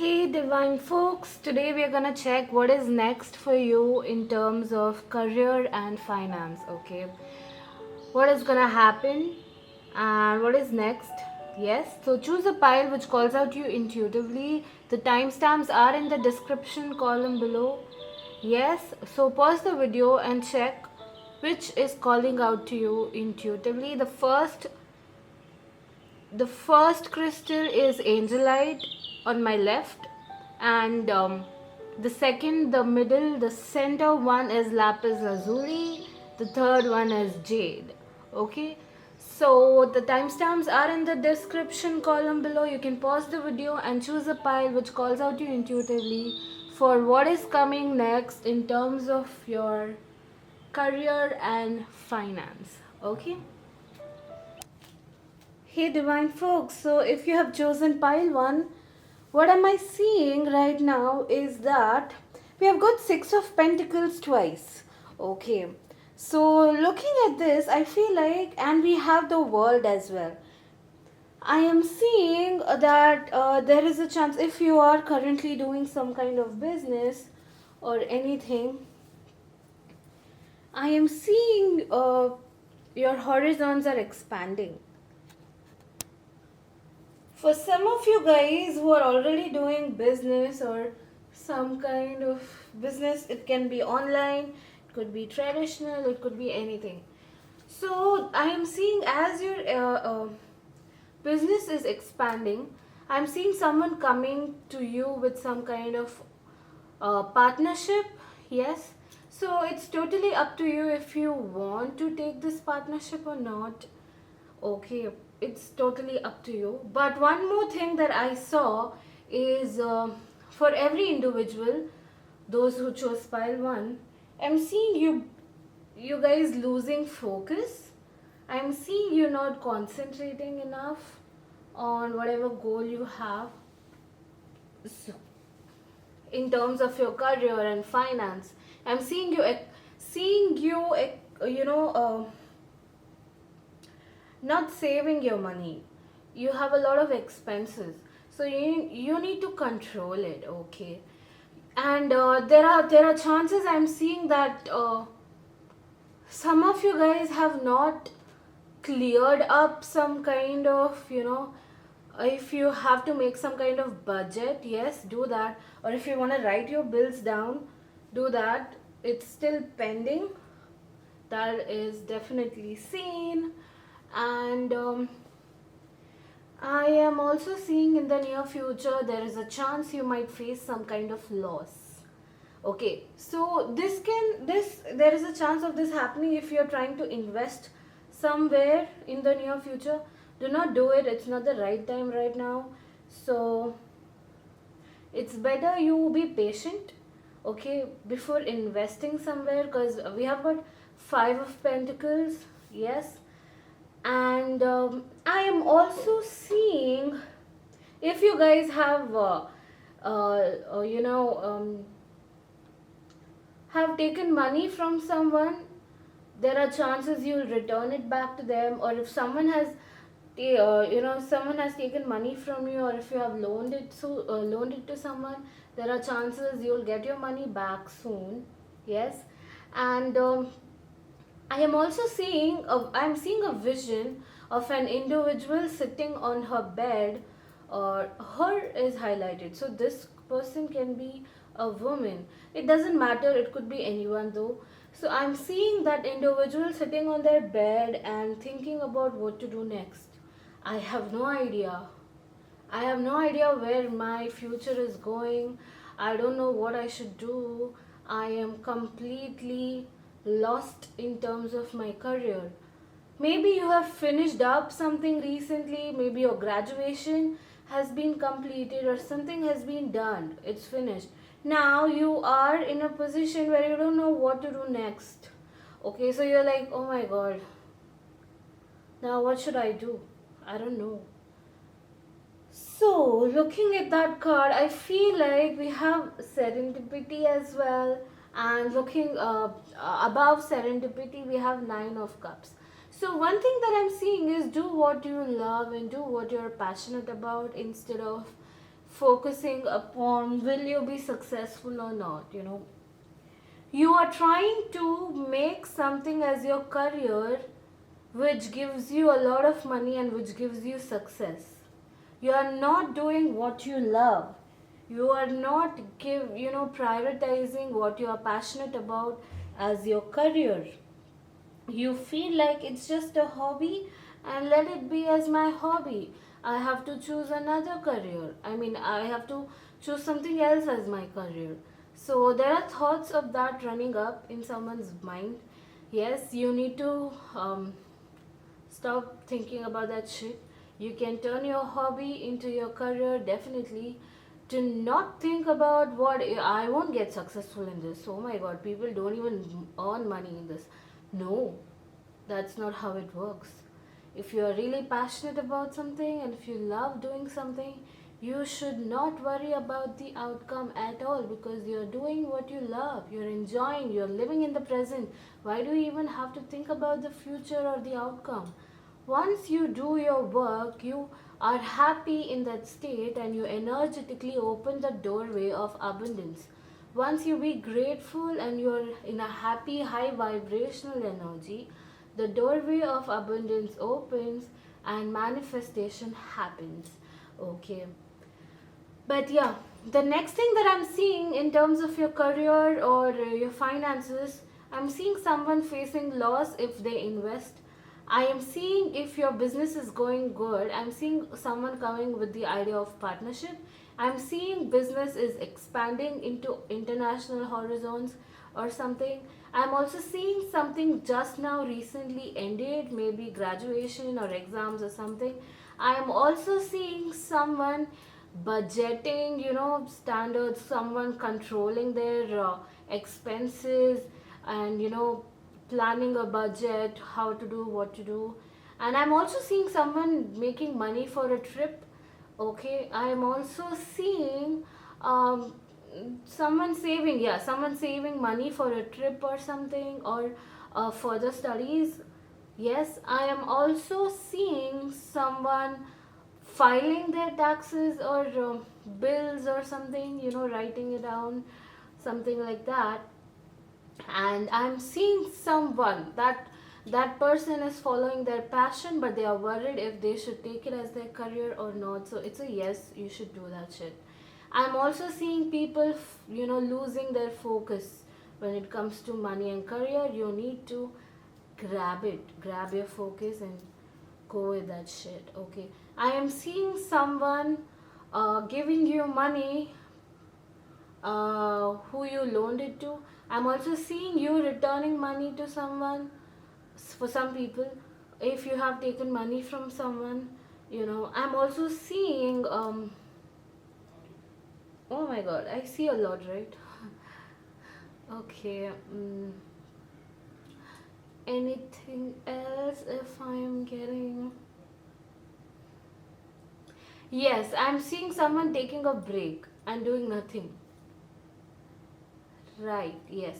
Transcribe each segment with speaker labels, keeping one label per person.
Speaker 1: Hey divine folks, today we are gonna check what is next for you in terms of career and finance. Okay, what is gonna happen and what is next? Yes, so choose a pile which calls out to you intuitively. The timestamps are in the description column below. Yes, so pause the video and check which is calling out to you intuitively. The first crystal is angelite on my left, and the second, the middle, the center one is lapis lazuli, the third one is jade. Okay, so the timestamps are in the description column below. You can pause the video and choose a pile which calls out to you intuitively for what is coming next in terms of your career and finance. Okay. Hey divine folks, so if you have chosen pile 1, what am I seeing right now is that we have got 6 of pentacles twice. Okay, so looking at this, I feel like, and we have the world as well. I am seeing that there is a chance, if you are currently doing some kind of business or anything, I am seeing your horizons are expanding. For some of you guys who are already doing business or some kind of business, it can be online, it could be traditional, it could be anything. So I am seeing as your business is expanding, I'm seeing someone coming to you with some kind of partnership. Yes, so it's totally up to you if you want to take this partnership or not. Okay, it's totally up to you. But one more thing that I saw is for every individual, those who chose pile 1, I'm seeing you guys losing focus. I'm seeing you not concentrating enough on whatever goal you have. So, in terms of your career and finance, I'm seeing you, you know, not saving your money. You have a lot of expenses, so you need to control it. Okay, and there are chances I'm seeing that some of you guys have not cleared up some kind of, if you have to make some kind of budget, yes, do that. Or if you want to write your bills down, do that. It's still pending. That is definitely seen. And I am also seeing in the near future there is a chance you might face some kind of loss. Okay, so this there is a chance of this happening if you're trying to invest somewhere in the near future. Do not do it. It's not the right time right now. So it's better you be patient, okay, before investing somewhere, because we have got 5 of pentacles. Yes, and I am also seeing, if you guys have you know have taken money from someone, there are chances you'll return it back to them. Or if someone has someone has taken money from you, or if you have loaned it to someone, there are chances you'll get your money back soon. Yes, and I am also seeing I'm seeing a vision of an individual sitting on her bed, or her is highlighted. So this person can be a woman. It doesn't matter, it could be anyone though. So I'm seeing that individual sitting on their bed and thinking about what to do next. I have no idea. I have no idea where my future is going. I don't know what I should do. I am completely lost in terms of my career. Maybe you have finished up something recently, maybe your graduation has been completed or something has been done, it's finished. Now you are in a position where you don't know what to do next. Okay, so you're like, oh my god, now what should I do? I don't know. So, looking at that card, I feel like we have serendipity as well. And looking above serendipity, we have 9 of cups. So, one thing that I'm seeing is do what you love and do what you're passionate about instead of focusing upon will you be successful or not. You are trying to make something as your career which gives you a lot of money and which gives you success. You are not doing what you love. You are not prioritizing what you are passionate about as your career. You feel like it's just a hobby, and let it be as my hobby. I have to choose another career. I have to choose something else as my career. So there are thoughts of that running up in someone's mind. Yes, you need to stop thinking about that shit. You can turn your hobby into your career, definitely. To not think about what I won't get successful in this. Oh my god, people don't even earn money in this. No, that's not how it works. If you are really passionate about something and if you love doing something, you should not worry about the outcome at all, because you're doing what you love, you're enjoying, you're living in the present. Why do you even have to think about the future or the outcome? Once you do your work, you are happy in that state and you energetically open the doorway of abundance. Once you be grateful and you're in a happy, high vibrational energy, the doorway of abundance opens and manifestation happens. Okay. But yeah, the next thing that I'm seeing in terms of your career or your finances, I'm seeing someone facing loss if they invest. I am seeing if your business is going good. I'm seeing someone coming with the idea of partnership. I'm seeing business is expanding into international horizons or something. I'm also seeing something just now recently ended, maybe graduation or exams or something. I am also seeing someone budgeting, standards, someone controlling their expenses, and planning a budget, how to do, what to do. And I'm also seeing someone making money for a trip. Okay, I'm also seeing um, someone saving money for a trip or something, or further studies. Yes, I am also seeing someone filing their taxes or bills or something, writing it down, something like that. And I'm seeing someone that person is following their passion, but they are worried if they should take it as their career or not. So it's a yes, you should do that shit. I'm also seeing people losing their focus when it comes to money and career. You need to grab your focus and go with that shit. Okay, I am seeing someone giving you money who you loaned it to. I'm also seeing you returning money to someone. For some people, if you have taken money from someone, I'm also seeing oh my god, I see a lot, right? Okay. Anything else if I'm getting. Yes, I'm seeing someone taking a break and doing nothing. Right, yes.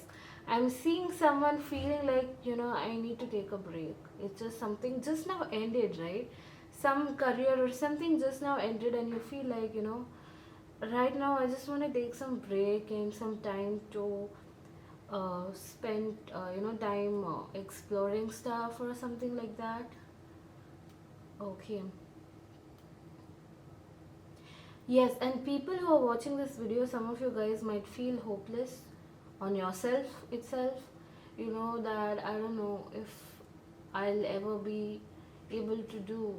Speaker 1: I'm seeing someone feeling like, I need to take a break. It's just something just now ended, right? Some career or something just now ended, and you feel like, right now I just want to take some break and some time to spend, time exploring stuff or something like that. Okay. Yes, and people who are watching this video, some of you guys might feel hopeless on yourself itself. That I don't know if I'll ever be able to do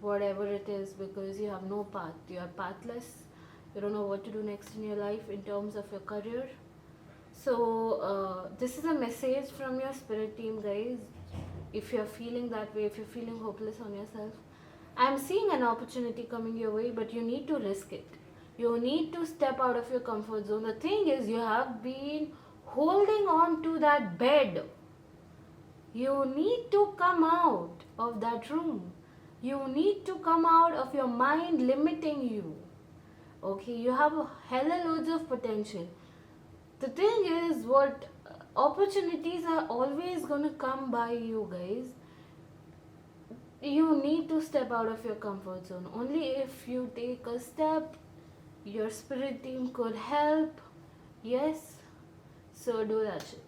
Speaker 1: whatever it is, because you have no path. You are pathless. You don't know what to do next in your life in terms of your career. So, this is a message from your spirit team, guys. If you're feeling that way, if you're feeling hopeless on yourself, I'm seeing an opportunity coming your way, but you need to risk it. You need to step out of your comfort zone. The thing is, you have been holding on to that bed. You need to come out of that room. You need to come out of your mind limiting you. Okay, you have a hella loads of potential. The thing is, what opportunities are always gonna come by you, guys. You need to step out of your comfort zone. Only if you take a step, Your spirit team could help. Yes, so do that shit.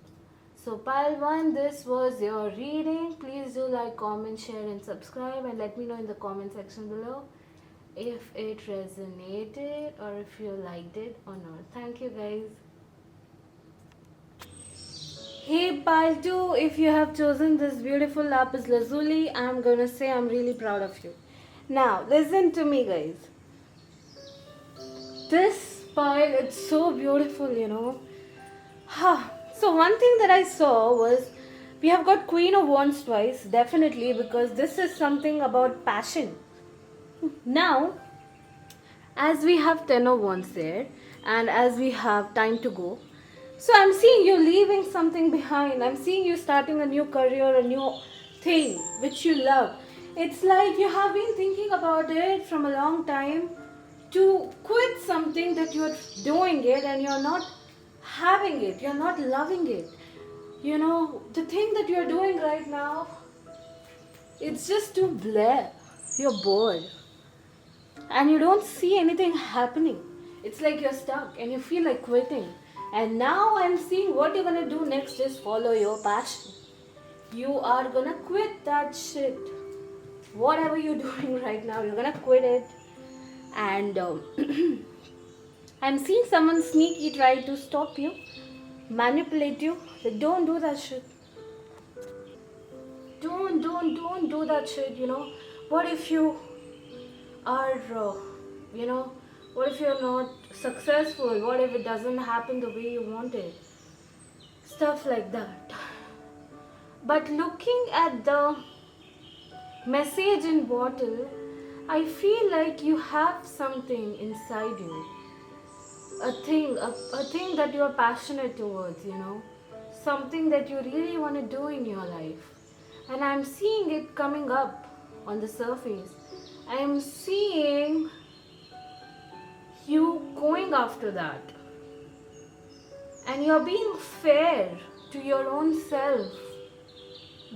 Speaker 1: So pile one, this was your reading. Please do like, comment, share, and subscribe, and let me know in the comment section below if it resonated or if you liked it or not. Thank you, guys. Hey pile 2, if you have chosen this beautiful lapis lazuli, I'm gonna say I'm really proud of you. Now, listen to me, guys. This pile, it's so beautiful, you know. So one thing that I saw was we have got Queen of Wands twice, definitely, because this is something about passion. Now, as we have Ten of Wands there, and as we have time to go, so I'm seeing you leaving something behind. I'm seeing you starting a new career, a new thing which you love. It's like you have been thinking about it from a long time to quit something that you're doing it and you're not having it, you're not loving it. You know, the thing that you're doing right now, it's just too blah. You're bored and you don't see anything happening. It's like you're stuck and you feel like quitting. And now I'm seeing what you're gonna do next is follow your passion. You are gonna quit that shit. Whatever you're doing right now, you're gonna quit it. And I'm seeing someone sneaky try to stop you, manipulate you. Like, don't do that shit. Don't do that shit, you know. What if you are, you know, what if you're not successful? What if it doesn't happen the way you wanted? Stuff like that. But looking at the message in bottle, I feel like you have something inside you. A thing that you're passionate towards, you know. Something that you really want to do in your life. And I'm seeing it coming up on the surface. I'm seeing you going after that. And you're being fair to your own self.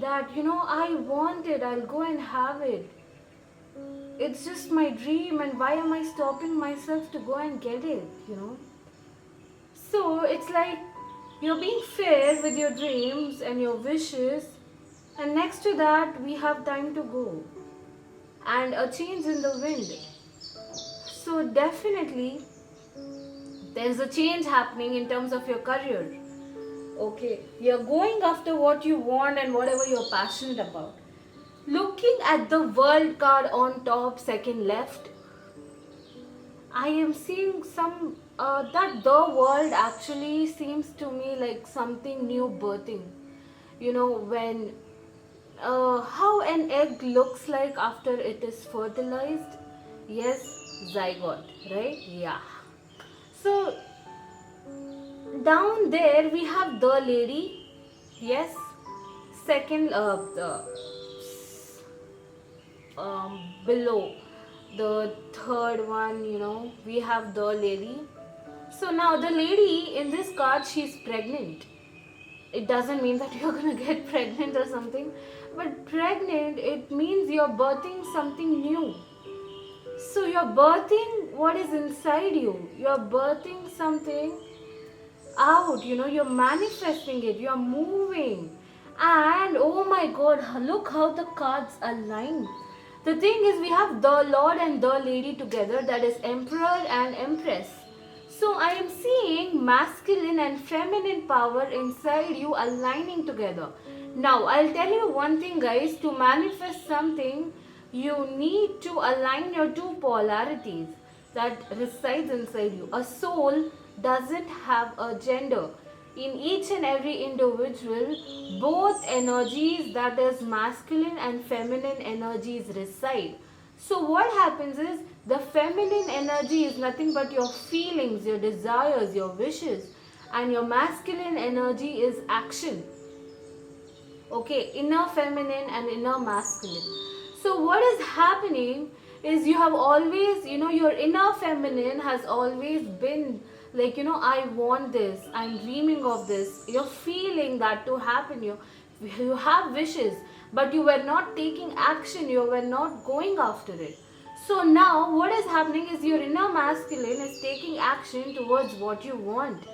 Speaker 1: That, you know, I want it, I'll go and have it. It's just my dream, and why am I stopping myself to go and get it, you know? So it's like you're being fair with your dreams and your wishes, and next to that, we have time to go and a change in the wind. So, definitely, there's a change happening in terms of your career. Okay, you're going after what you want and whatever you're passionate about. Looking at the world card on top, second left, I am seeing that the world actually seems to me like something new birthing. You know, when how an egg looks like after it is fertilized. Yes, zygote, right? Yeah. So down there we have the lady. Yes. Second, below the third one, you know, we have the lady. So now the lady in this card, she's pregnant. It doesn't mean that you're gonna get pregnant or something, but pregnant, it means you're birthing something new. So you're birthing what is inside you. You're birthing something out, you know, you're manifesting it, you're moving. And oh my god, look how the cards align. The thing is, we have the Lord and the Lady together, that is Emperor and Empress. So I am seeing masculine and feminine power inside you aligning together. Now I'll tell you one thing, guys, to manifest something, you need to align your two polarities that resides inside you. A soul doesn't have a gender. In each and every individual, both energies, that is masculine and feminine energies, reside. So what happens is, the feminine energy is nothing but your feelings, your desires, your wishes, and your masculine energy is action. Okay, inner feminine and inner masculine. So what is happening is, you have always, you know, your inner feminine has always been like, you know, I want this, I'm dreaming of this, you're feeling that to happen, you have wishes, but you were not taking action, you were not going after it. So now what is happening is your inner masculine is taking action towards what you want.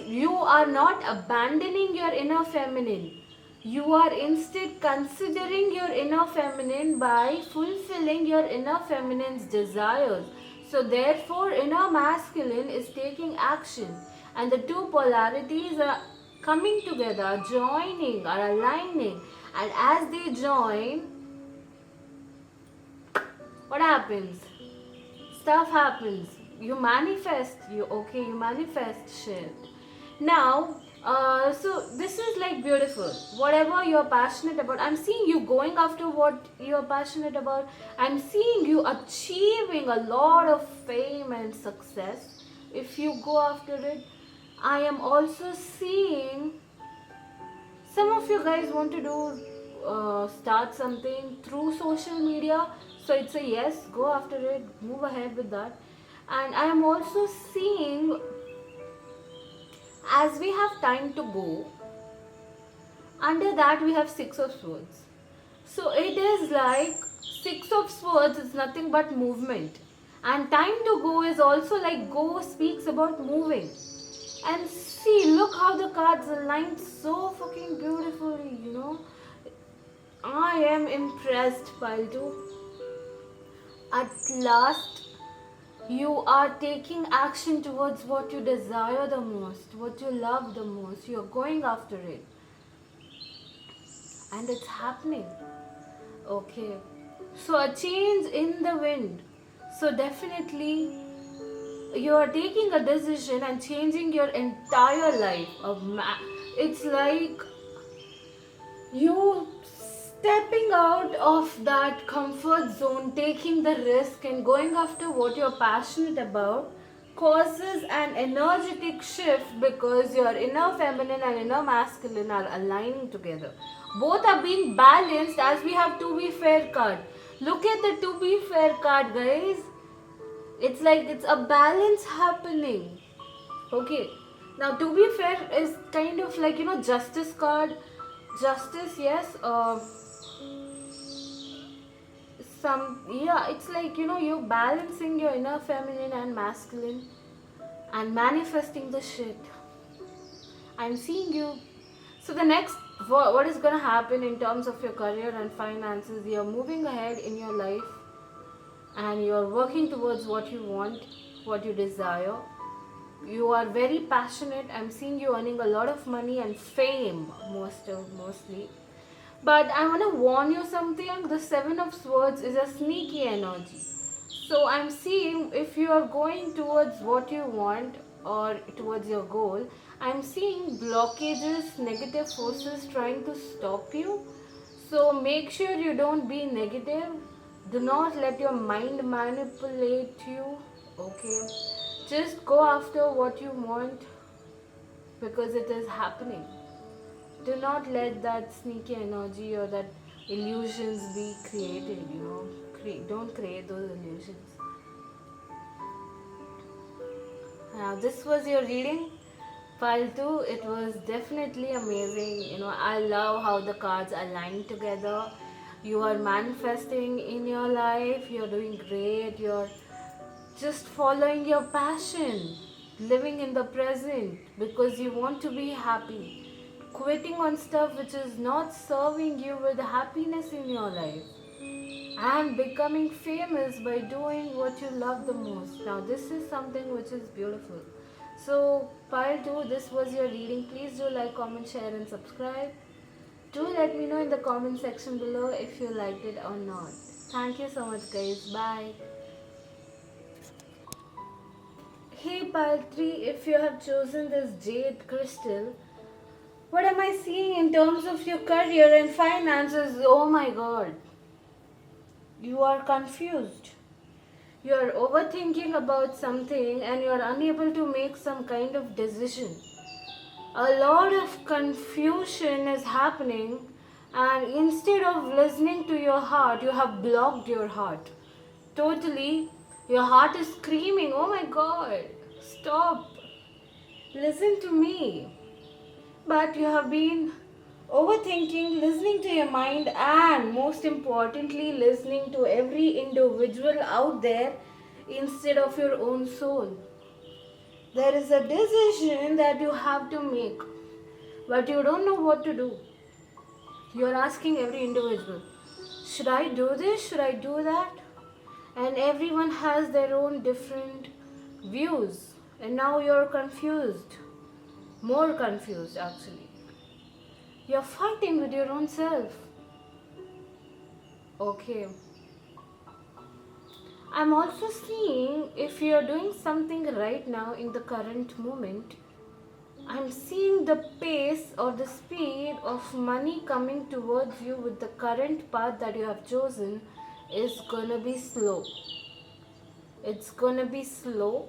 Speaker 1: You are not abandoning your inner feminine. You are instead considering your inner feminine by fulfilling your inner feminine's desires. So therefore inner masculine is taking action, and the two polarities are coming together, joining, are aligning, and as they join, what happens? Stuff happens. You manifest. You manifest shit. Now, so this is like beautiful. Whatever you're passionate about, I'm seeing you going after what you're passionate about. I'm seeing you achieving a lot of fame and success if you go after it. I am also seeing some of you guys want to do start something through social media, so it's a yes, go after it, move ahead with that. And I am also seeing, as we have time to go, under that we have six of swords. So it is like six of swords is nothing but movement, and time to go is also like go speaks about moving. And see, look how the cards aligned so fucking beautifully, you know. I am impressed, Paltu. At last, you are taking action towards what you desire the most, what you love the most. You're going after it. And it's happening. Okay. So, a change in the wind. So, definitely, you are taking a decision and changing your entire life. It's like you stepping out of that comfort zone, taking the risk and going after what you're passionate about causes an energetic shift because your inner feminine and inner masculine are aligning together. Both are being balanced as we have to be fair card. Look at the to be fair card, guys. It's like it's a balance happening. Okay. Now to be fair is kind of like, you know, justice card. Justice, yes. It's like, you know, you're balancing your inner feminine and masculine and manifesting the shit. I'm seeing you. So the next, what is gonna happen in terms of your career and finances? You're moving ahead in your life and you're working towards what you want, what you desire. You are very passionate. I'm seeing you earning a lot of money and fame mostly. But I want to warn you something. The Seven of Swords is a sneaky energy. So I'm seeing if you are going towards what you want or towards your goal, I'm seeing blockages, negative forces trying to stop you. So make sure you don't be negative. Do not let your mind manipulate you. Okay. Just go after what you want because it is happening. Do not let that sneaky energy or that illusions be created, you know. Don't create those illusions. Now, this was your reading, Paltu. It was definitely amazing. You know, I love how the cards align together. You are manifesting in your life. You're doing great. You're just following your passion, living in the present because you want to be happy. Quitting on stuff which is not serving you with happiness in your life, and becoming famous by doing what you love the most. Now, this is something which is beautiful. So, Pile 2, this was your reading. Please do like, comment, share, and subscribe. Do let me know in the comment section below if you liked it or not. Thank you so much, guys. Bye. Hey, Pile 3, if you have chosen this jade crystal, what am I seeing in terms of your career and finances? Oh my god. You are confused. You are overthinking about something and you are unable to make some kind of decision. A lot of confusion is happening, and instead of listening to your heart, you have blocked your heart. Totally. Your heart is screaming, oh my god, stop. Listen to me. But you have been Overthinking, listening to your mind, and most importantly, listening to every individual out there instead of your own soul. There is a decision that you have to make, but you don't know what to do. You're asking every individual, should I do this? Should I do that? And everyone has their own different views. And now you're confused. More confused, actually. You're fighting with your own self. Okay. I'm also seeing if you're doing something right now in the current moment, I'm seeing the pace or the speed of money coming towards you with the current path that you have chosen is gonna be slow. It's gonna be slow.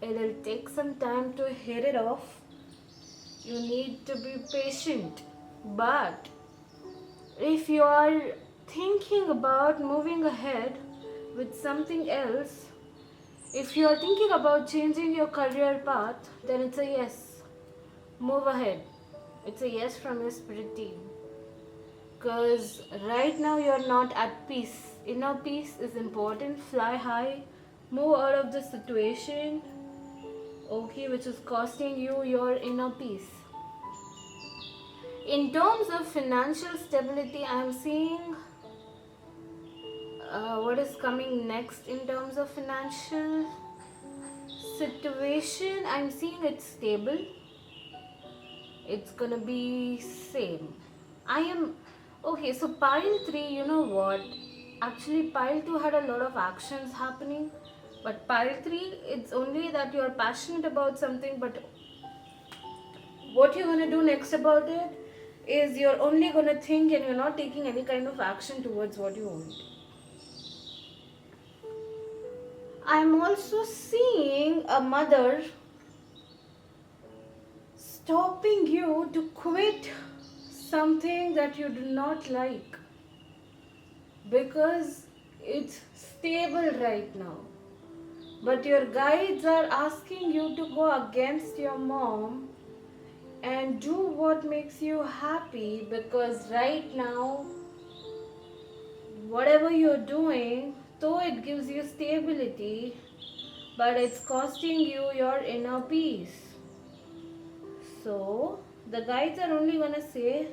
Speaker 1: It'll take some time to hit it off. You need to be patient. But if you are thinking about moving ahead with something else, if you are thinking about changing your career path, then it's a yes. Move ahead. It's a yes from your spirit team. Because right now you're not at peace. Inner peace is important. Fly high. Move out of the situation, okay, which is costing you your inner peace. In terms of financial stability, I'm seeing what is coming next in terms of financial situation. I'm seeing it's stable. It's gonna be same. I am okay. So pile 3, you know what? Actually, pile 2 had a lot of actions happening, but pile 3, it's only that you're passionate about something, but what you're gonna do next about it is you're only gonna think and you're not taking any kind of action towards what you want. I'm also seeing a mother stopping you to quit something that you do not like because it's stable right now. But your guides are asking you to go against your mom and do what makes you happy because right now, whatever you're doing, though it gives you stability, but it's costing you your inner peace. So, the guides are only gonna say,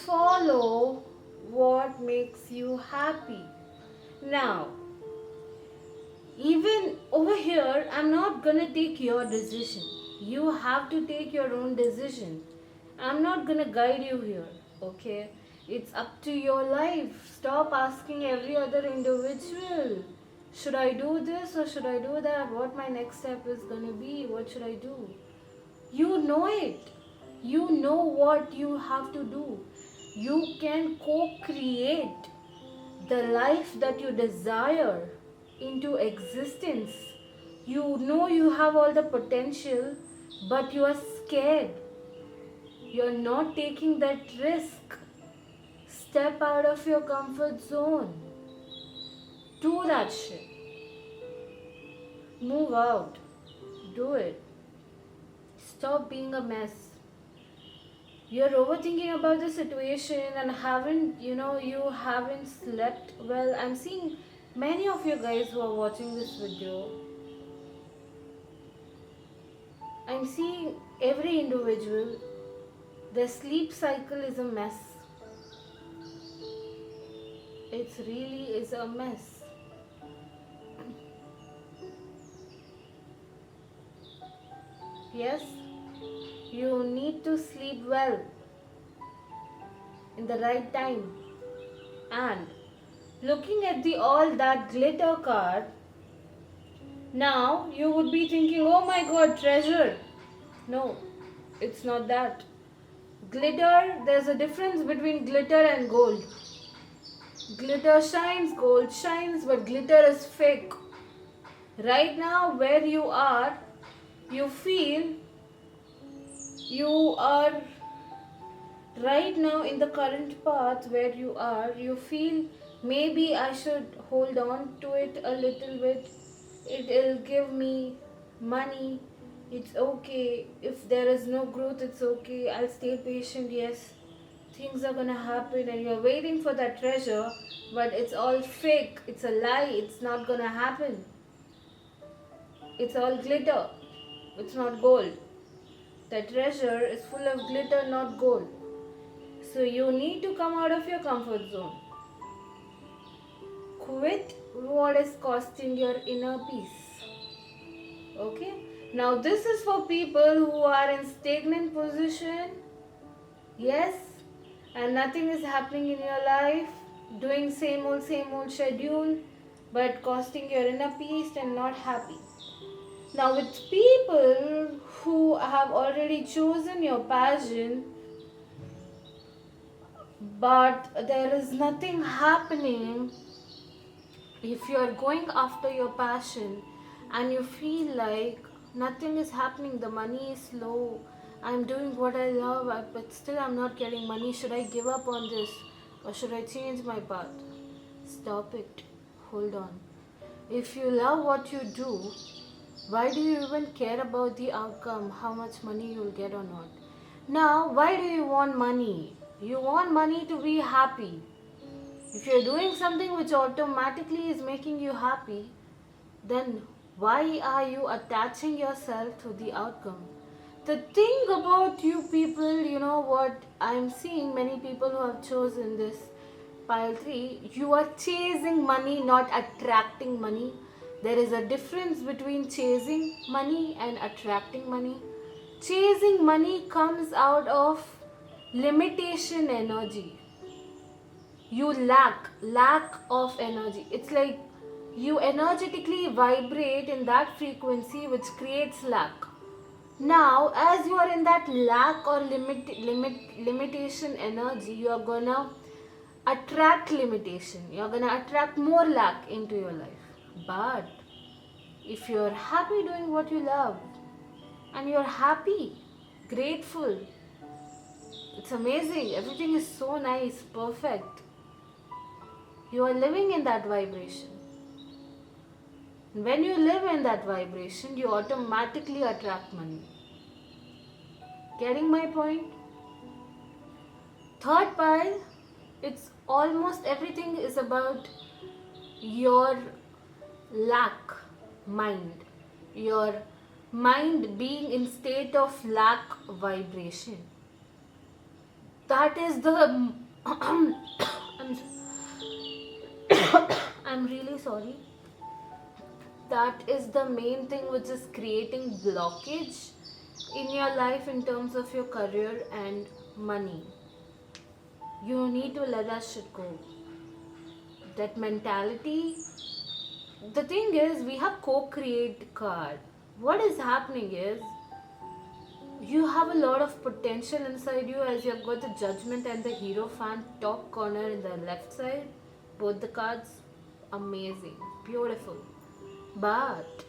Speaker 1: follow what makes you happy. Now, even over here, I'm not gonna take your decision. You have to take your own decision. I'm not gonna guide you here, okay? It's up to your life. Stop asking every other individual. Should I do this or should I do that? What my next step is gonna be? What should I do? You know it. You know what you have to do. You can co create the life that you desire into existence. You know you have all the potential, but you are scared. You're not taking that risk. Step out of your comfort zone. Do that shit. Move out. Do it. Stop being a mess. You're overthinking about the situation and you haven't slept well. I'm seeing many of you guys who are watching this video. I'm seeing every individual, their sleep cycle is a mess. It really is a mess. Yes, you need to sleep well in the right time. And looking at the all that glitter card, now you would be thinking, oh my god, treasure. No, it's not that. Glitter, there's a difference between glitter and gold. Glitter shines, gold shines, but glitter is fake. Right now, where you are, you feel you are right now in the current path where you feel maybe I should hold on to it a little bit. It'll give me money, It's okay. If there is no growth, it's okay. I'll stay patient. Yes, things are gonna happen, and you're waiting for that treasure, but it's all fake. It's a lie. It's not gonna happen. It's all glitter. It's not gold. The treasure is full of glitter, not gold. So you need to come out of your comfort zone. Quit what is costing your inner peace. Okay? Now this is for people who are in stagnant position. Yes, and nothing is happening in your life, doing same old schedule, but costing your inner peace and not happy. Now with people who have already chosen your passion, but there is nothing happening. If you are going after your passion and you feel like nothing is happening, the money is low, I'm doing what I love, but still I'm not getting money, should I give up on this or should I change my path? Stop it. Hold on. If you love what you do, why do you even care about the outcome, how much money you'll get or not? Now, why do you want money? You want money to be happy. If you're doing something which automatically is making you happy, then why are you attaching yourself to the outcome? The thing about you people, you know what, I'm seeing many people who have chosen this pile 3, you are chasing money, not attracting money. There is a difference between chasing money and attracting money. Chasing money comes out of limitation energy. You lack of energy. It's like you energetically vibrate in that frequency which creates lack. Now as you are in that lack or limitation energy, you are gonna attract limitation, you're gonna attract more lack into your life. But if you're happy doing what you love and you're happy, grateful, it's amazing, everything is so nice, perfect, you are living in that vibration. When you live in that vibration, you automatically attract money. Getting my point? Third pile, it's almost everything is about your lack mind. Your mind being in state of lack vibration. That is the I'm, I'm really sorry. That is the main thing which is creating blockage in your life in terms of your career and money. You need to let that shit go. That mentality. The thing is, we have co-create card. What is happening is, you have a lot of potential inside you as you have got the judgment and the hero fan top corner in the left side. Both the cards, amazing, beautiful. But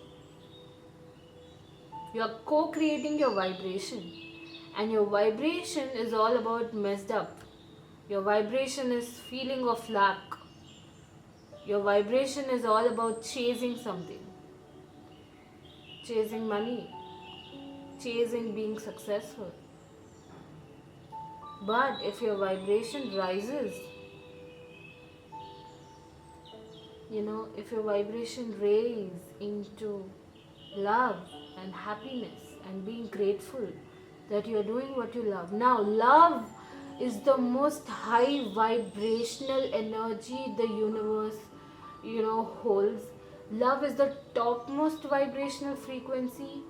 Speaker 1: you are co-creating your vibration, and your vibration is all about messed up. Your vibration is feeling of lack. Your vibration is all about chasing something, chasing money, chasing being successful. But if your vibration rises, if your vibration raises into love and happiness and being grateful that you're doing what you love. Now, love is the most high vibrational energy the universe, holds. Love is the topmost vibrational frequency.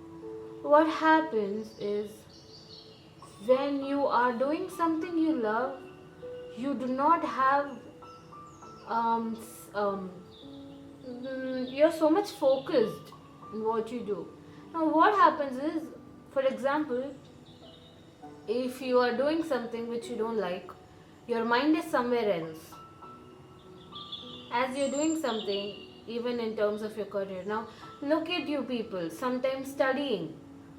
Speaker 1: What happens is, when you are doing something you love, you do not have you're so much focused in what you do. Now what happens is, for example, if you are doing something which you don't like, your mind is somewhere else as you're doing something, even in terms of your career. Now look at you people, sometimes studying,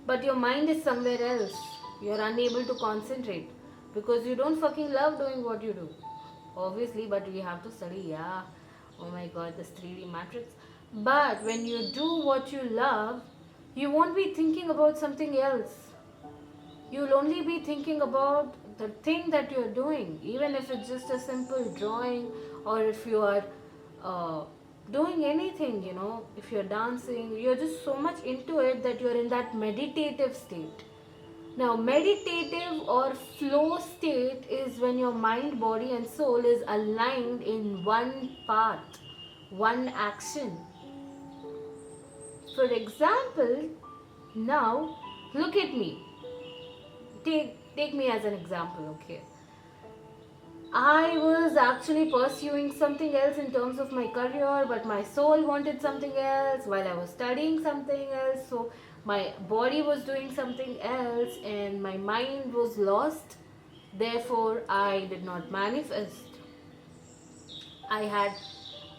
Speaker 1: but your mind is somewhere else. You're unable to concentrate because you don't fucking love doing what you do, obviously, but we have to study. Yeah, oh my god, this 3D matrix. But when you do what you love, you won't be thinking about something else. You'll only be thinking about the thing that you're doing, even if it's just a simple drawing, or if you are uh, doing anything, if you're dancing, you're just so much into it that you're in that meditative state. Now, meditative or flow state is when your mind, body, and soul is aligned in one path, one action. For example, now look at me. Take me as an example, okay? I was actually pursuing something else in terms of my career, but my soul wanted something else while I was studying something else. So my body was doing something else and my mind was lost. Therefore, I did not manifest.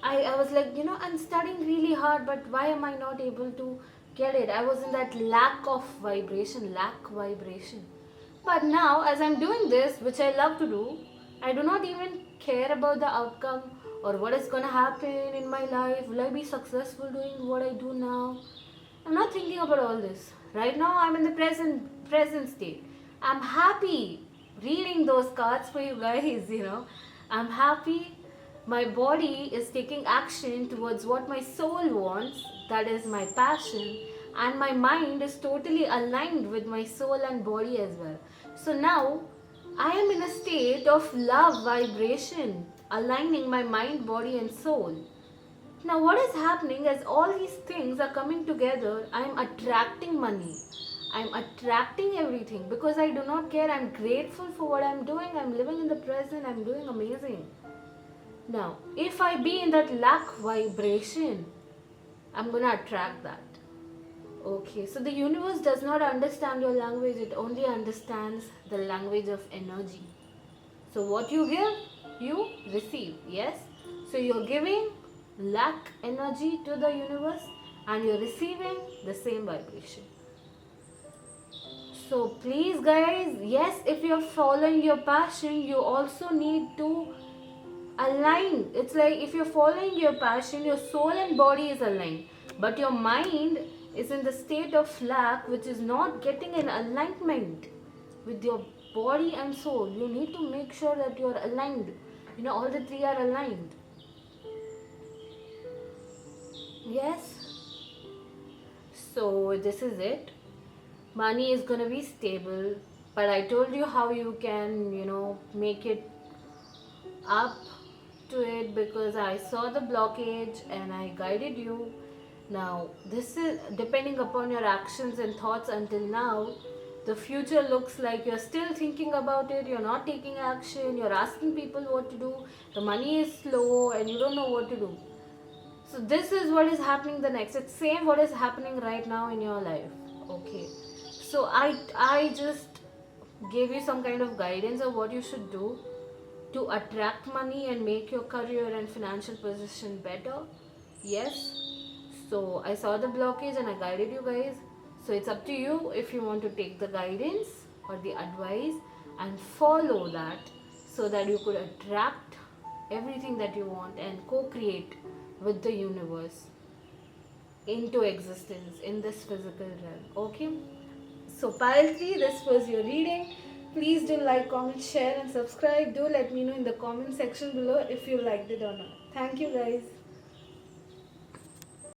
Speaker 1: I was like, I'm studying really hard, but why am I not able to get it? I was in that lack vibration. But now, as I'm doing this, which I love to do, I do not even care about the outcome or what is going to happen in my life. Will I be successful doing what I do now? I'm not thinking about all this. Right now, I'm in the present state. I'm happy reading those cards for you guys, I'm happy my body is taking action towards what my soul wants, that is my passion, and my mind is totally aligned with my soul and body as well. So now I am in a state of love vibration, aligning my mind, body, and soul. Now, what is happening as all these things are coming together, I am attracting money. I'm attracting everything because I do not care. I'm grateful for what I'm doing. I'm living in the present. I'm doing amazing. Now, if I be in that lack vibration, I'm going to attract that. Okay, so the universe does not understand your language, it only understands the language of energy. So, what you give, you receive. Yes? So, you're giving lack energy to the universe and you're receiving the same vibration. So, please, guys, yes, if you're following your passion, you also need to align. It's like if you're following your passion, your soul and body is aligned, but your mind is in the state of lack, which is not getting an alignment with your body and soul. You need to make sure that you're aligned. All the three are aligned. Yes. So this is it. Money is gonna be stable, but I told you how you can, make it up to it because I saw the blockage and I guided you. Now, this is depending upon your actions and thoughts until now. The future looks like you're still thinking about it, you're not taking action, you're asking people what to do, the money is slow and you don't know what to do. So this is what is happening the next. It's same what is happening right now in your life. Okay. So I just gave you some kind of guidance of what you should do to attract money and make your career and financial position better. Yes. So I saw the blockage and I guided you guys. So it's up to you if you want to take the guidance or the advice and follow that so that you could attract everything that you want and co-create with the universe into existence in this physical realm. Okay. So pile 3, this was your reading. Please do like, comment, share and subscribe. Do let me know in the comment section below if you liked it or not. Thank you guys.